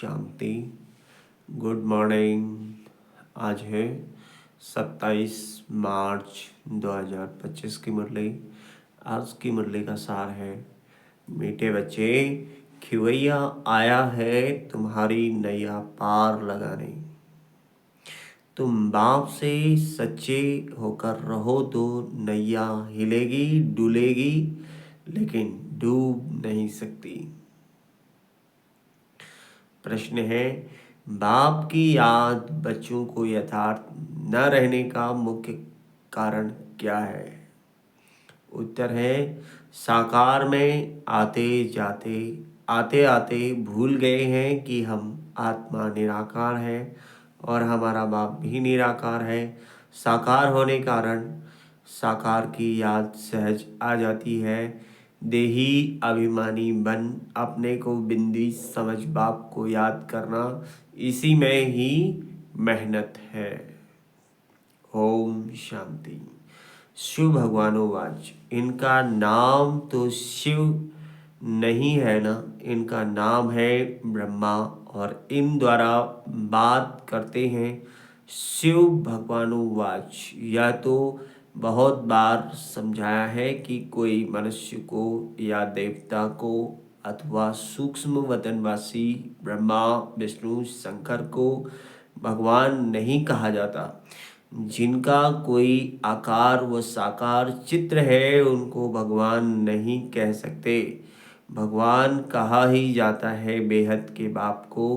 शांति। Good morning. आज है 27 मार्च 2025 की मुरली। आज की मुरली का सार है, मीठे बच्चे खिवैया आया है तुम्हारी नैया पार लगाने। तुम बाप से सच्चे होकर रहो तो नैया हिलेगी डुलेगी लेकिन डूब नहीं सकती। प्रश्न है, बाप की याद बच्चों को यथार्थ न रहने का मुख्य कारण क्या है? उत्तर है, साकार में आते आते भूल गए हैं कि हम आत्मा निराकार है और हमारा बाप भी निराकार है। साकार होने कारण साकार की याद सहज आ जाती है। देही अभिमानी बन अपने को बिंदी समझ बाप को याद करना, इसी में ही मेहनत है। ओम शांति। शिव भगवानोवाच, इनका नाम तो शिव नहीं है ना, इनका नाम है ब्रह्मा और इन द्वारा बात करते हैं। शिव भगवानोवाच, यह तो बहुत बार समझाया है कि कोई मनुष्य को या देवता को अथवा सूक्ष्म वतनवासी ब्रह्मा विष्णु शंकर को भगवान नहीं कहा जाता। जिनका कोई आकार व साकार चित्र है उनको भगवान नहीं कह सकते। भगवान कहा ही जाता है बेहद के बाप को।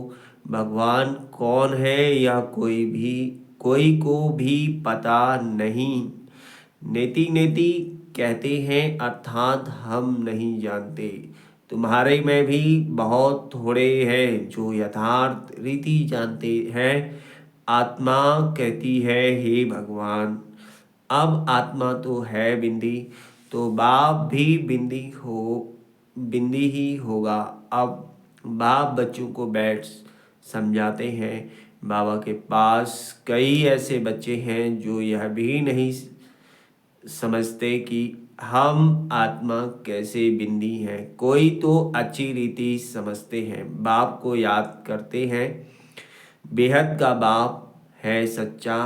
भगवान कौन है यह कोई को भी पता नहीं। नेति नेति कहते हैं अर्थात हम नहीं जानते। तुम्हारे में भी बहुत थोड़े हैं जो यथार्थ रीति जानते हैं। आत्मा कहती है, हे भगवान, अब आत्मा तो है बिंदी, तो बाप भी बिंदी ही होगा। अब बाप बच्चों को बैठ समझाते हैं। बाबा के पास कई ऐसे बच्चे हैं जो यह भी नहीं समझते कि हम आत्मा कैसे बिंदी हैं। कोई तो अच्छी रीति समझते हैं, बाप को याद करते हैं। बेहद का बाप है सच्चा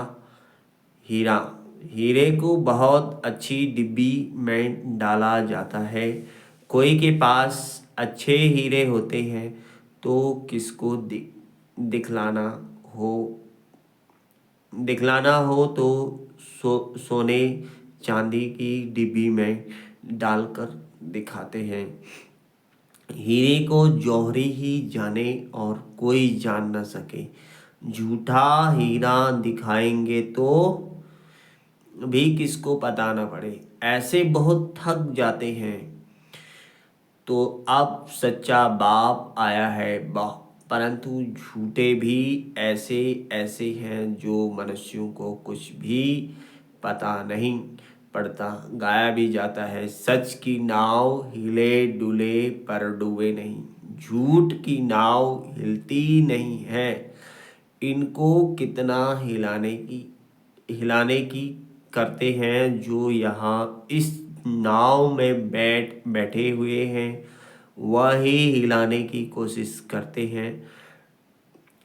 हीरा। हीरे को बहुत अच्छी डिब्बी में डाला जाता है। कोई के पास अच्छे हीरे होते हैं तो किसको दिखलाना हो तो सोने चांदी की डिब्बी में डालकर दिखाते हैं। हीरे को जौहरी ही जाने और कोई जान न सके। झूठा हीरा दिखाएंगे तो भी किसको पता न पड़े। ऐसे बहुत थक जाते हैं। तो अब सच्चा बाप आया है परंतु झूठे भी ऐसे ऐसे हैं जो मनुष्यों को कुछ भी पता नहीं पड़ता। गाया भी जाता है, सच की नाव हिले डुले पर डूबे नहीं। झूठ की नाव हिलती नहीं है। इनको कितना हिलाने की करते हैं। जो यहाँ इस नाव में बैठे हुए हैं वही हिलाने की कोशिश करते हैं।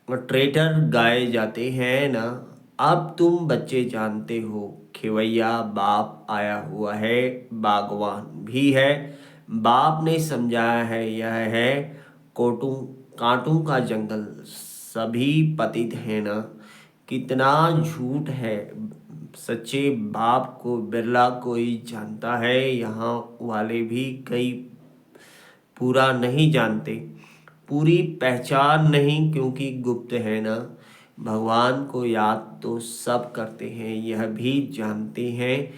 और ट्रेटर गाए जाते हैं ना। अब तुम बच्चे जानते हो, खिवैया बाप आया हुआ है, बागवान भी है। बाप ने समझाया है, यह है कांटों का जंगल, सभी पतित है ना। कितना झूठ है। सच्चे बाप को बिरला कोई जानता है। यहाँ वाले भी कई पूरा नहीं जानते। पूरी पहचान नहीं क्योंकि गुप्त है ना। भगवान को याद तो सब करते हैं, यह भी जानते हैं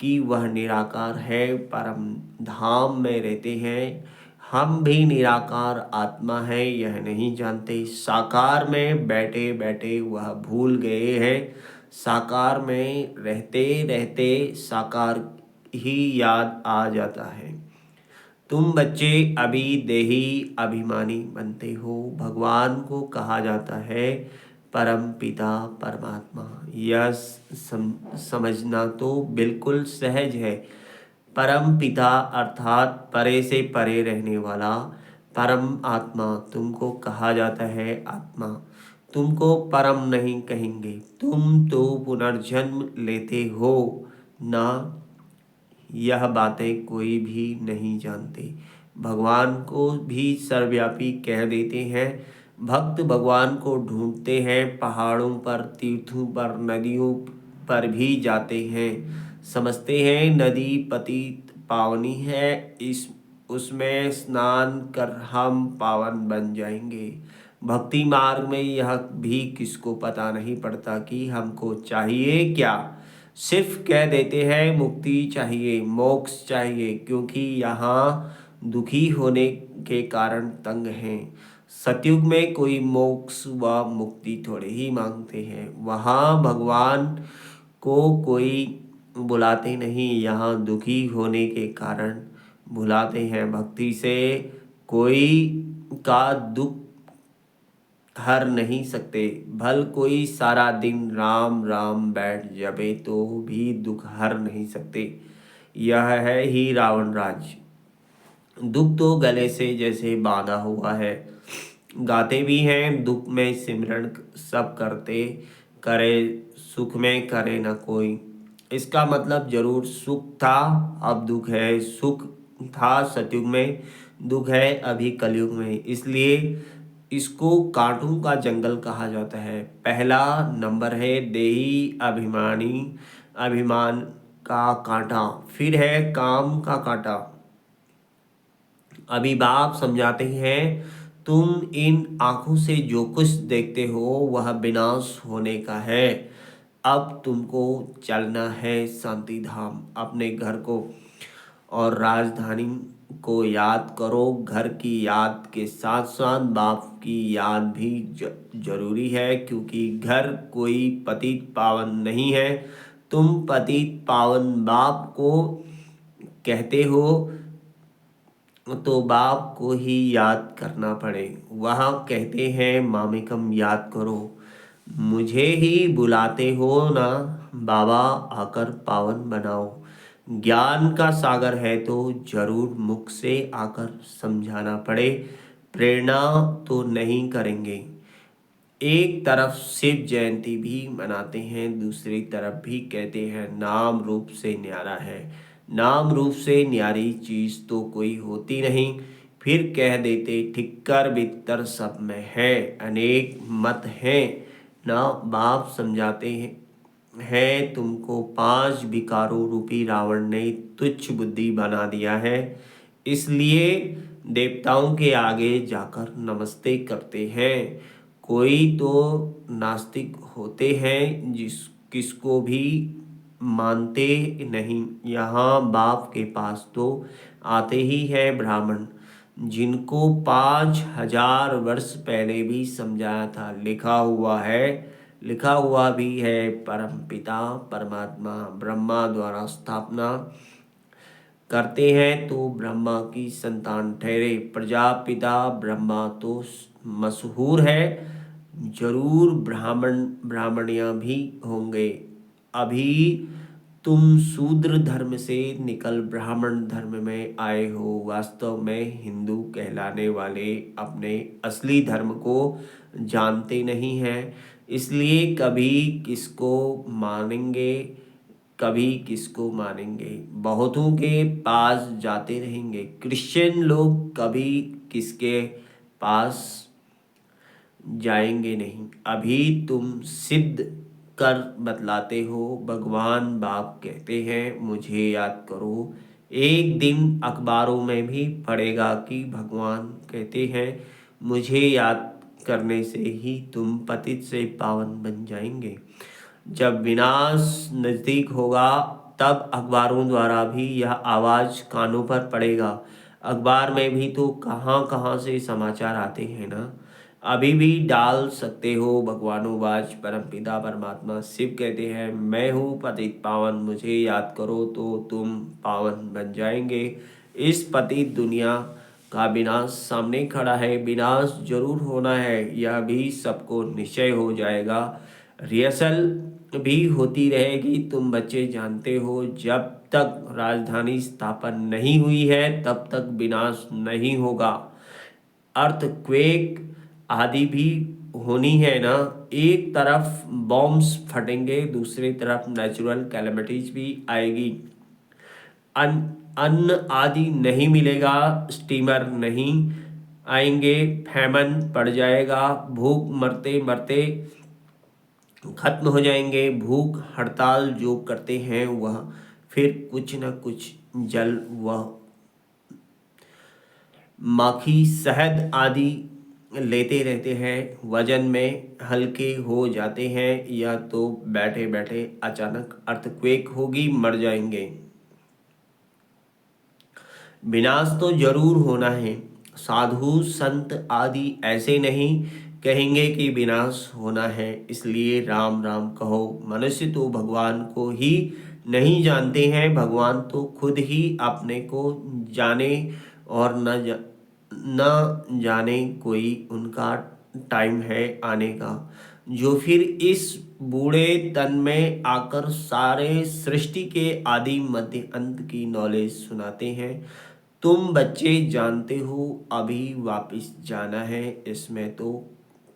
कि वह निराकार है, परम धाम में रहते हैं। हम भी निराकार आत्मा है, यह नहीं जानते। साकार में बैठे बैठे वह भूल गए हैं। साकार में रहते रहते साकार ही याद आ जाता है। तुम बच्चे अभी देही अभिमानी बनते हो। भगवान को कहा जाता है परम पिता परमात्मा। यह समझना तो बिल्कुल सहज है। परम पिता अर्थात परे से परे रहने वाला, परम आत्मा तुमको कहा जाता है। आत्मा तुमको परम नहीं कहेंगे। तुम तो पुनर्जन्म लेते हो ना, यह बातें कोई भी नहीं जानते। भगवान को भी सर्वव्यापी कह देते हैं। भक्त भगवान को ढूंढते हैं, पहाड़ों पर, तीर्थों पर, नदियों पर भी जाते हैं। समझते हैं नदी पतित पावनी है, इस उसमें स्नान कर हम पावन बन जाएंगे। भक्ति मार्ग में यह भी किसको पता नहीं पड़ता कि हमको चाहिए क्या। सिर्फ कह देते हैं मुक्ति चाहिए, मोक्ष चाहिए, क्योंकि यहाँ दुखी होने के कारण तंग हैं। सतयुग में कोई मोक्ष व मुक्ति थोड़े ही मांगते हैं। वहाँ भगवान को कोई बुलाते नहीं, यहाँ दुखी होने के कारण बुलाते हैं। भक्ति से कोई का दुख हर नहीं सकते। भल कोई सारा दिन राम राम बैठ जपे तो भी दुख हर नहीं सकते। यह है ही रावण राज। दुख तो गले से जैसे बांधा हुआ है। गाते भी हैं दुख में सिमरन सब करते, करे सुख में करे न कोई। इसका मतलब जरूर सुख था, अब दुख है। सुख था सतयुग में, दुख है अभी कलयुग में। इसलिए इसको कांटों का जंगल कहा जाता है। पहला नंबर है देही अभिमानी, अभिमान का कांटा। फिर है काम का कांटा। अभी बाप समझाते हैं, तुम इन आंखों से जो कुछ देखते हो वह विनाश होने का है। अब तुमको चलना है शांति धाम, अपने घर को और राजधानी को याद करो। घर की याद के साथ साथ बाप की याद भी जरूरी है, क्योंकि घर कोई पतित पावन नहीं है। तुम पतित पावन बाप को कहते हो तो बाप को ही याद करना पड़े। वहाँ कहते हैं मामिकम याद करो, मुझे ही बुलाते हो ना, बाबा आकर पावन बनाओ। ज्ञान का सागर है तो जरूर मुख से आकर समझाना पड़े। प्रेरणा तो नहीं करेंगे। एक तरफ शिव जयंती भी मनाते हैं, दूसरी तरफ भी कहते हैं नाम रूप से न्यारा है। नाम रूप से न्यारी चीज तो कोई होती नहीं। फिर कह देते ठिक्कर बित्तर सब में है, अनेक मत हैं ना। बाप समझाते हैं तुमको 5 विकारों रूपी रावण ने तुच्छ बुद्धि बना दिया है। इसलिए देवताओं के आगे जाकर नमस्ते करते हैं। कोई तो नास्तिक होते हैं किसको भी मानते नहीं। यहाँ बाप के पास तो आते ही है ब्राह्मण, जिनको 5,000 वर्ष पहले भी समझाया था। लिखा हुआ भी है परमपिता परमात्मा ब्रह्मा द्वारा स्थापना करते हैं तो ब्रह्मा की संतान ठहरे। प्रजापिता ब्रह्मा तो मशहूर है, जरूर ब्राह्मण ब्राह्मणियां भी होंगे। अभी तुम शूद्र धर्म से निकल ब्राह्मण धर्म में आए हो। वास्तव में हिंदू कहलाने वाले अपने असली धर्म को जानते नहीं हैं। इसलिए कभी किसको मानेंगे, कभी किसको मानेंगे, बहुतों के पास जाते रहेंगे। क्रिश्चियन लोग कभी किसके पास जाएंगे नहीं। अभी तुम सिद्ध कर बतलाते हो। भगवान बाप कहते हैं मुझे याद करो। एक दिन अखबारों में भी पढ़ेगा कि भगवान कहते हैं मुझे याद करने से ही तुम पतित से पावन बन जाएंगे। जब विनाश नजदीक होगा तब अखबारों द्वारा भी यह आवाज कानों पर पड़ेगा। अखबार में भी तो कहाँ कहाँ से समाचार आते हैं ना। अभी भी डाल सकते हो भगवानुवाच परमपिता परमात्मा शिव कहते हैं मैं हूँ पतित पावन, मुझे याद करो तो तुम पावन बन जाएंगे। इस पतित दुनिया का विनाश सामने खड़ा है। विनाश जरूर होना है, यह भी सबको निश्चय हो जाएगा। रिहर्सल भी होती रहेगी। तुम बच्चे जानते हो जब तक राजधानी स्थापन नहीं हुई है तब तक विनाश नहीं होगा। अर्थक्वेक आदि भी होनी है ना। एक तरफ बॉम्ब्स फटेंगे, दूसरी तरफ नेचुरल कैलेमिटीज भी आएगी। अन्न आदि नहीं मिलेगा, स्टीमर नहीं आएंगे, फैमन पड़ जाएगा, भूख मरते मरते खत्म हो जाएंगे। भूख हड़ताल जो करते हैं वह फिर कुछ न कुछ जल व माखी शहद आदि लेते रहते हैं, वजन में हल्के हो जाते हैं, या तो बैठे बैठे अचानक अर्थक्वेक होगी, मर जाएंगे। विनाश तो जरूर होना है। साधु संत आदि ऐसे नहीं कहेंगे कि विनाश होना है इसलिए राम राम कहो। मनुष्य तो भगवान को ही नहीं जानते हैं, भगवान तो खुद ही अपने को जाने, और न जाने कोई उनका टाइम है आने का, जो फिर इस बूढ़े तन में आकर सारे सृष्टि के आदि मध्य अंत की नॉलेज सुनाते हैं। तुम बच्चे जानते हो अभी वापस जाना है, इसमें तो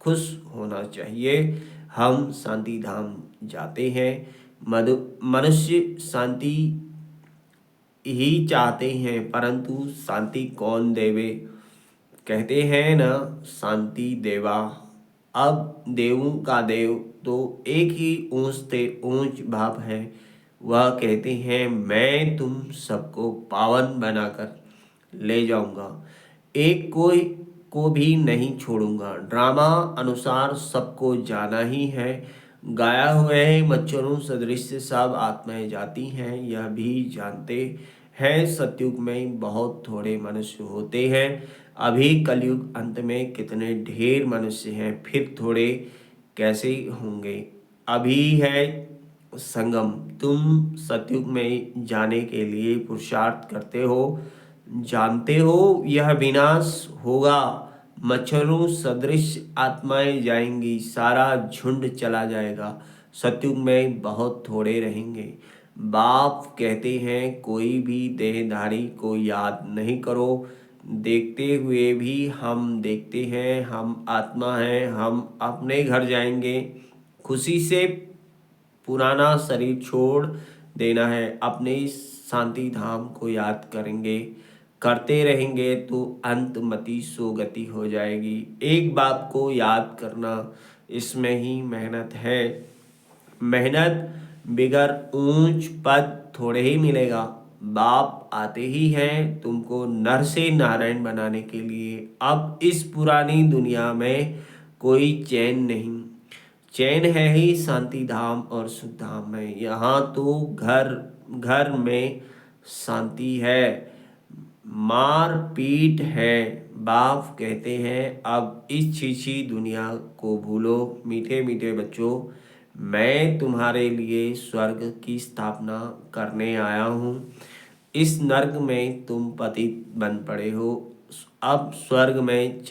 खुश होना चाहिए। हम शांति धाम जाते हैं। मनुष्य शांति ही चाहते हैं, परंतु शांति कौन देवे। कहते हैं न, शांति देवा। अब देवों का देव तो एक ही ऊंच से ऊंच भाव है। वह कहते हैं मैं तुम सबको पावन बनाकर ले जाऊंगा, एक कोई को भी नहीं छोड़ूंगा। ड्रामा अनुसार सबको जाना ही है। गाया हुए मच्छरों सदृश सब आत्माएं जाती हैं, यह भी जानते हैं। सतयुग में बहुत थोड़े मनुष्य होते हैं, अभी कलयुग अंत में कितने ढेर मनुष्य हैं, फिर थोड़े कैसे होंगे। अभी है संगम, तुम सतयुग में जाने के लिए पुरुषार्थ करते हो, जानते हो यह विनाश होगा। मच्छरों सदृश आत्माएं जाएंगी, सारा झुंड चला जाएगा। सतयुग में बहुत थोड़े रहेंगे। बाप कहते हैं कोई भी देहधारी को याद नहीं करो। देखते हुए भी हम देखते हैं, हम आत्मा हैं, हम अपने घर जाएंगे। खुशी से पुराना शरीर छोड़ देना है, अपने शांति धाम को याद करेंगे, करते रहेंगे तो अंत मति सोगति हो जाएगी। एक बात को याद करना, इसमें ही मेहनत है। मेहनत बिगर ऊंच पद थोड़े ही मिलेगा। बाप आते ही हैं तुमको नर से नारायण बनाने के लिए। अब इस पुरानी दुनिया में कोई चैन नहीं, चैन है ही शांति धाम और सुख धाम में। यहाँ तो घर घर में शांति है, मार पीट है। बाप कहते हैं अब इस छीछी दुनिया को भूलो मीठे मीठे बच्चों, मैं तुम्हारे लिए स्वर्ग की स्थापना करने आया हूँ। इस नर्क में तुम पतित बन पड़े हो, अब स्वर्ग में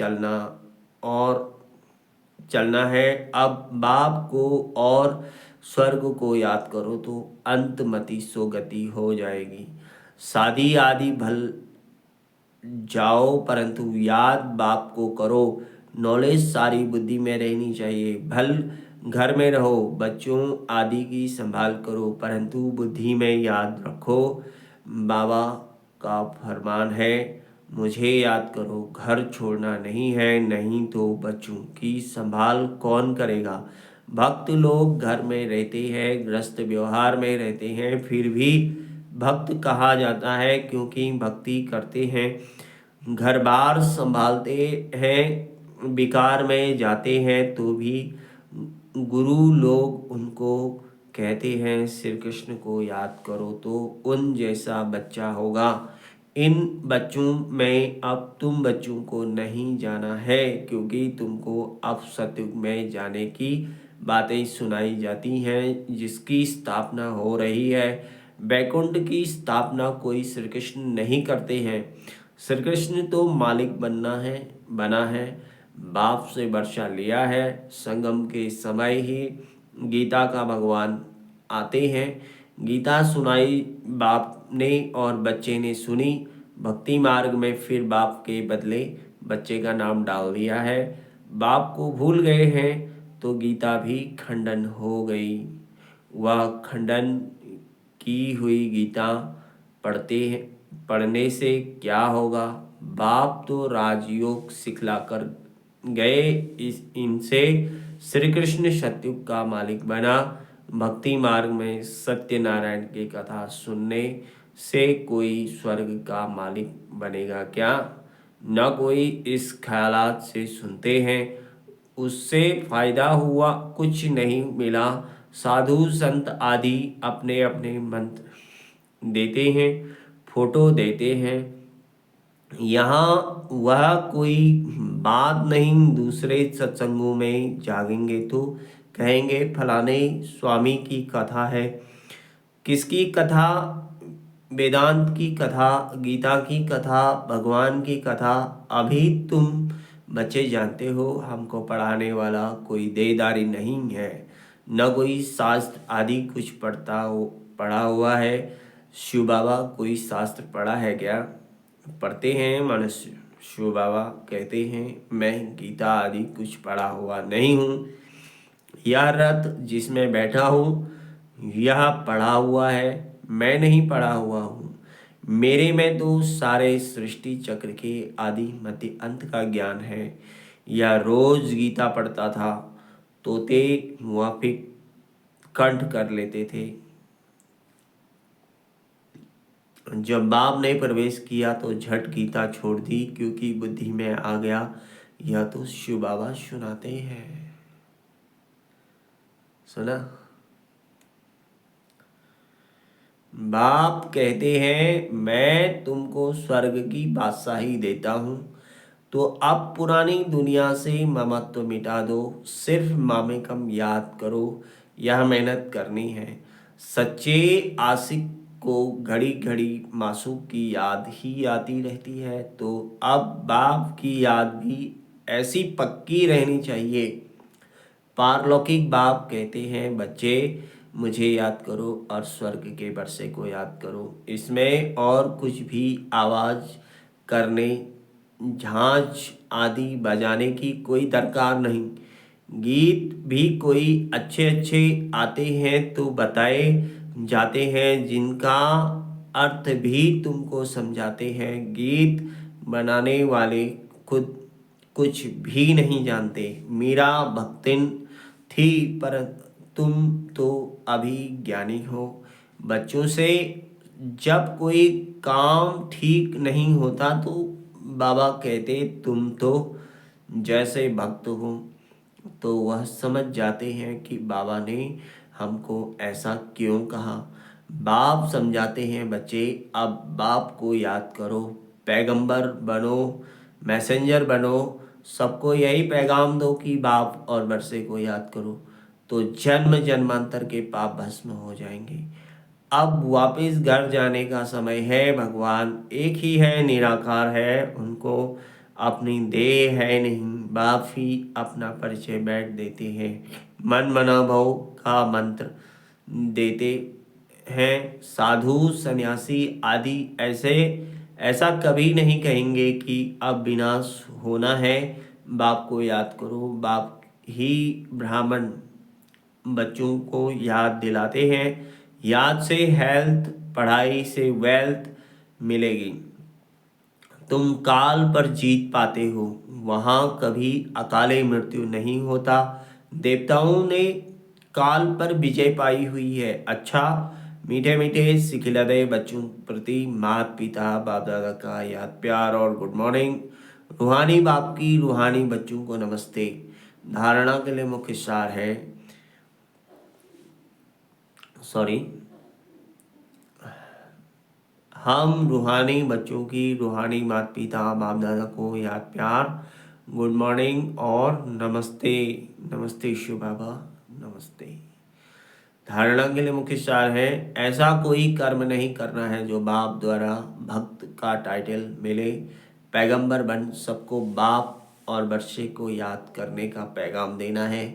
चलना है। अब बाप को और स्वर्ग को याद करो तो अंत मति सोगति हो जाएगी। शादी आदि भल जाओ परंतु याद बाप को करो। नॉलेज सारी बुद्धि में रहनी चाहिए। भल घर में रहो, बच्चों आदि की संभाल करो, परंतु बुद्धि में याद रखो। बाबा का फरमान है मुझे याद करो, घर छोड़ना नहीं है, नहीं तो बच्चों की संभाल कौन करेगा। भक्त लोग घर में रहते हैं, ग्रस्त व्यवहार में रहते हैं, फिर भी भक्त कहा जाता है क्योंकि भक्ति करते हैं। घर बार संभालते हैं, विकार में जाते हैं तो भी गुरु लोग उनको कहते हैं श्री कृष्ण को याद करो तो उन जैसा बच्चा होगा। इन बच्चों में अब तुम बच्चों को नहीं जाना है, क्योंकि तुमको अब सतयुग में जाने की बातें सुनाई जाती हैं, जिसकी स्थापना हो रही है। वैकुंठ की स्थापना कोई श्री कृष्ण नहीं करते हैं। श्री कृष्ण तो मालिक बना है, बाप से वर्षा लिया है। संगम के समय ही गीता का भगवान आते हैं। गीता सुनाई बाप ने और बच्चे ने सुनी। भक्ति मार्ग में फिर बाप के बदले बच्चे का नाम डाल दिया है। बाप को भूल गए हैं तो गीता भी खंडन हो गई। वह खंडन की हुई गीता पढ़ते हैं, पढ़ने से क्या होगा? बाप तो राजयोग सिखला कर गए, इस इनसे श्री कृष्ण सतयुग का मालिक बना। भक्ति मार्ग में सत्यनारायण की कथा सुनने से कोई स्वर्ग का मालिक बनेगा क्या? न कोई इस ख्यालात से सुनते हैं, उससे फायदा हुआ कुछ नहीं मिला। साधु संत आदि अपने अपने मंत्र देते हैं, फोटो देते हैं, यहाँ वह कोई बात नहीं। दूसरे सत्संगों में जागेंगे तो कहेंगे फलाने स्वामी की कथा है। किसकी कथा? वेदांत की कथा, गीता की कथा, भगवान की कथा। अभी तुम बच्चे जानते हो हमको पढ़ाने वाला कोई देदारी नहीं है, न कोई शास्त्र आदि कुछ पढ़ा हुआ है। शिव बाबा कोई शास्त्र पढ़ा है क्या? पढ़ते हैं मनुष्य। शिव बाबा कहते हैं मैं गीता आदि कुछ पढ़ा हुआ नहीं हूँ। यह रथ जिसमें बैठा हूँ यह पढ़ा हुआ है, मैं नहीं पढ़ा हुआ हूँ। मेरे में तो सारे सृष्टि चक्र के आदि मध्य अंत का ज्ञान है। यह रोज गीता पढ़ता था, तोते मुआफिक कंठ कर लेते थे। जब बाप ने प्रवेश किया तो झट गीता छोड़ दी क्योंकि बुद्धि में आ गया यह तो शिव बाबा सुनाते हैं। सुना? बाप कहते हैं मैं तुमको स्वर्ग की बादशाही देता हूँ, तो अब पुरानी दुनिया से ममत्व मिटा दो, सिर्फ मामेकम याद करो। यह मेहनत करनी है। सच्चे आशिक को घड़ी घड़ी मासूक की याद ही आती रहती है, तो अब बाप की याद भी ऐसी पक्की रहनी चाहिए। पारलौकिक बाप कहते हैं बच्चे मुझे याद करो और स्वर्ग के वर्षे को याद करो। इसमें और कुछ भी आवाज़ करने, झांझ आदि बजाने की कोई दरकार नहीं। गीत भी कोई अच्छे अच्छे आते हैं तो बताए जाते हैं, जिनका अर्थ भी तुमको समझाते हैं। गीत बनाने वाले खुद कुछ भी नहीं जानते। मीरा भक्तिन थी पर तुम तो अभी ज्ञानी हो। बच्चों से जब कोई काम ठीक नहीं होता तो बाबा कहते तुम तो जैसे भक्त हो, तो वह समझ जाते हैं कि बाबा ने हमको ऐसा क्यों कहा। बाप समझाते हैं बच्चे अब बाप को याद करो, पैगंबर बनो, मैसेंजर बनो, सबको यही पैगाम दो कि बाप और वर्षे को याद करो, तो जन्म जन्मांतर के पाप भस्म हो जाएंगे। अब वापस घर जाने का समय है। भगवान एक ही है, निराकार है, उनको अपनी देह है नहीं। बाप ही अपना परिचय बैठ देते हैं, मन मना भव का मंत्र देते हैं। साधु सन्यासी आदि ऐसा कभी नहीं कहेंगे कि अब विनाश होना है, बाप को याद करो। बाप ही ब्राह्मण बच्चों को याद दिलाते हैं, याद से हेल्थ, पढ़ाई से वेल्थ मिलेगी। तुम काल पर जीत पाते हो, वहाँ कभी अकाले मृत्यु नहीं होता। देवताओं ने काल पर विजय पाई हुई है। अच्छा, मीठे मीठे सिखिलदे बच्चों प्रति माता पिता बाप दादा का याद प्यार और गुड मॉर्निंग। रूहानी बाप की रूहानी बच्चों को नमस्ते। धारणा के लिए मुख्य सार है, सॉरी, हम रूहानी बच्चों की रूहानी माता पिता बाप दादा को याद प्यार, गुड मॉर्निंग और नमस्ते। नमस्ते शिव बाबा, नमस्ते। धारणा के लिए मुख्य सार है, ऐसा कोई कर्म नहीं करना है जो बाप द्वारा भक्त का टाइटल मिले। पैगंबर बन सबको बाप और वर्षे को याद करने का पैगाम देना है।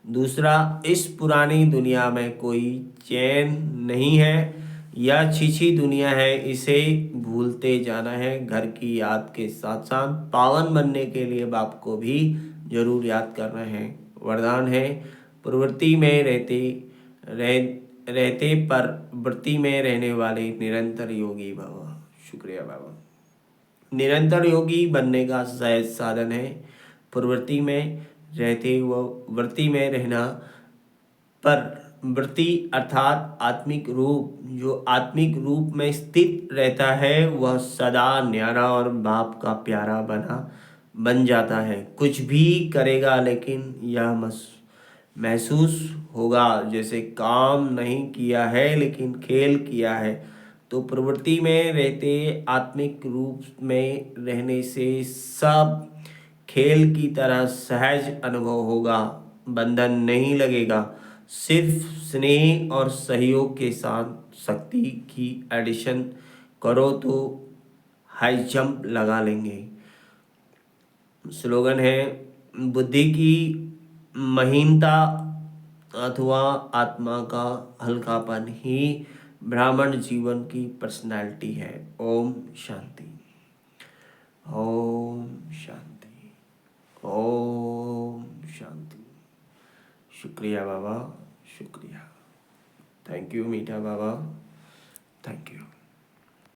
दूसरा, इस पुरानी दुनिया में कोई चैन नहीं है। यह छीछी दुनिया है, इसे भूलते जाना है। घर की याद के साथ साथ पावन बनने के लिए बाप को भी जरूर याद करना है। वरदान है, प्रवृत्ति में रहते पर वृत्ति में रहने वाले निरंतर योगी भव। शुक्रिया बाबा। निरंतर योगी बनने का सहज साधन है प्रवृत्ति में रहते व वृत्ति में रहना। पर वृत्ति अर्थात आत्मिक रूप, जो आत्मिक रूप में स्थित रहता है वह सदा न्यारा और बाप का प्यारा बन जाता है। कुछ भी करेगा लेकिन यह महसूस होगा जैसे काम नहीं किया है लेकिन खेल किया है। तो प्रवृत्ति में रहते आत्मिक रूप में रहने से सब खेल की तरह सहज अनुभव होगा। बंधन नहीं लगेगा, सिर्फ स्नेह और सहयोग के साथ शक्ति की एडिशन करो तो हाई जंप लगा लेंगे। स्लोगन है, बुद्धि की महीनता अथवा आत्मा का हल्कापन ही ब्राह्मण जीवन की पर्सनालिटी है। ओम शांति। ओम शांति। ओम शांति। शुक्रिया बाबा, शुक्रिया। थैंक यू मीठा बाबा, थैंक यू।